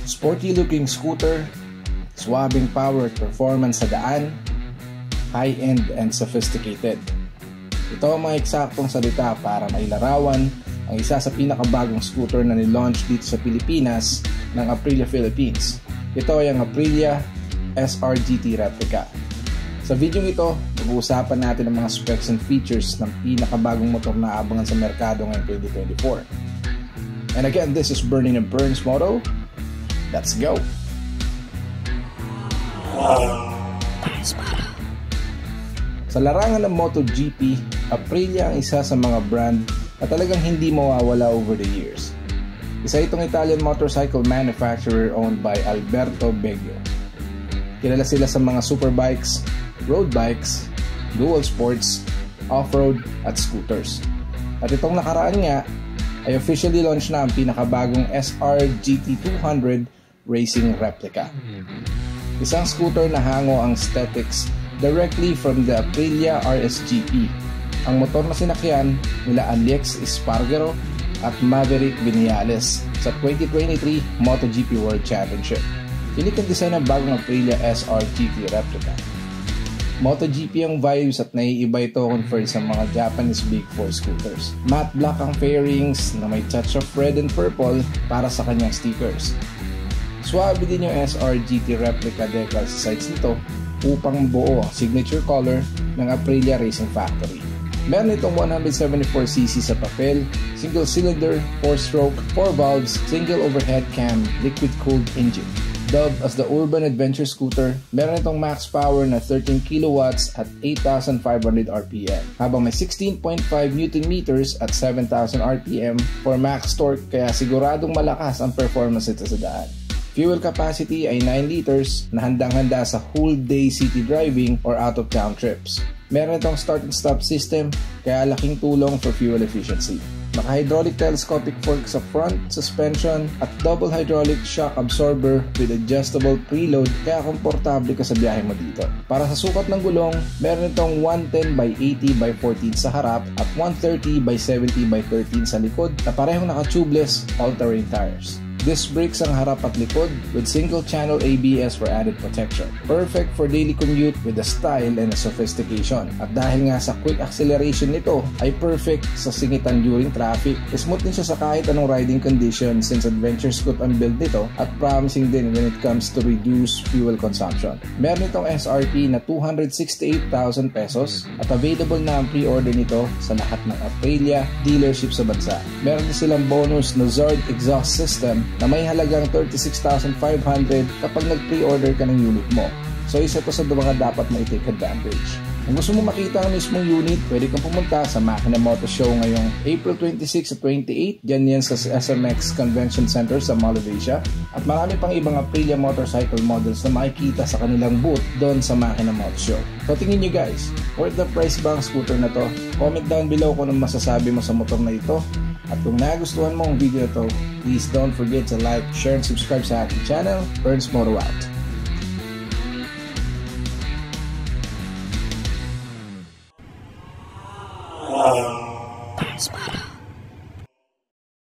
Sporty looking scooter, swabing power at performance sa daan, high-end and sophisticated. Ito ang mga eksaktong salita para mailarawan ang isa sa pinakabagong scooter na nilaunch dito sa Pilipinas ng Aprilia Philippines. Ito ay ang Aprilia SR GT Replica. Sa video ito, pag-uusapan natin ang mga specs and features ng pinakabagong motor na abangan sa merkado ngayong 2024. And again, this is Burning and Burns Moto. Let's go! Sa larangan ng MotoGP, Aprilia ang isa sa mga brand na talagang hindi mawawala over the years. Isa itong Italian motorcycle manufacturer owned by Alberto Beggio. Kilala sila sa mga superbikes, road bikes, dual sports, off-road at scooters. At itong nakaraan nga ay officially launch na ang pinakabagong SR GT 200 Racing Replica. Isang scooter na hango ang aesthetics directly from the Aprilia RSGP. Ang motor na sinakyan nila Alex Espargaro at Maverick Viñales sa 2023 MotoGP World Championship. Unique ang design ng bagong Aprilia SR GT Replica. MotoGP ang vibes at naiiba ito compared sa mga Japanese Big 4 scooters. Matte black ang fairings na may touch of red and purple para sa kanyang stickers. Swabe din yung SR GT Replica decal sa sides nito upang buo ang signature color ng Aprilia Racing Factory. Meron itong 174cc sa papel, single cylinder, 4-stroke, 4 valves, single overhead cam, liquid-cooled engine. Dubbed as the Urban Adventure Scooter, meron itong max power na 13 kilowatts at 8,500 RPM, habang may 16.5 Nm at 7,000 RPM for max torque, kaya siguradong malakas ang performance ito sa daan. Fuel capacity ay 9 liters na handang-handa sa whole day city driving or out-of-town trips. Meron itong start and stop system, kaya laking tulong for fuel efficiency. Naka-hydraulic telescopic fork sa front, suspension, at double hydraulic shock absorber with adjustable preload, kaya komportable ka sa biyahe mo dito. Para sa sukat ng gulong, meron itong 110/80/14 sa harap at 130/70/13 sa likod na parehong naka-tubeless all-terrain tires. Disc brakes ang harap at likod with single-channel ABS for added protection. Perfect for daily commute with a style and a sophistication. At dahil nga sa quick acceleration nito ay perfect sa singitan during traffic. Smooth din siya sa kahit anong riding condition since adventure scoot ang build nito at promising din when it comes to reduce fuel consumption. Meron itong SRP na 268,000 pesos at available na ang pre-order nito sa lahat ng Aprilia dealership sa bansa. Meron din silang bonus na Zord exhaust system na may halagang 36,500 kapag nag-pre-order ka ng unit mo. So isa to sa mga dapat mai-take advantage. Kung gusto mo makita ang mismong unit, pwede kang pumunta sa Makina Moto Show ngayong April 26 at 28. Diyan yan sa SMX Convention Center sa Mall of Asia. At marami pang ibang Aprilia motorcycle models na makikita sa kanilang booth doon sa Makina Moto Show. So tingin nyo guys, worth the price ba ang scooter na to? Comment down below kung anong masasabi mo sa motor na ito. At kung nagustuhan mo ang video ito, please don't forget to like, share, and subscribe sa ating channel. Burns Moto out.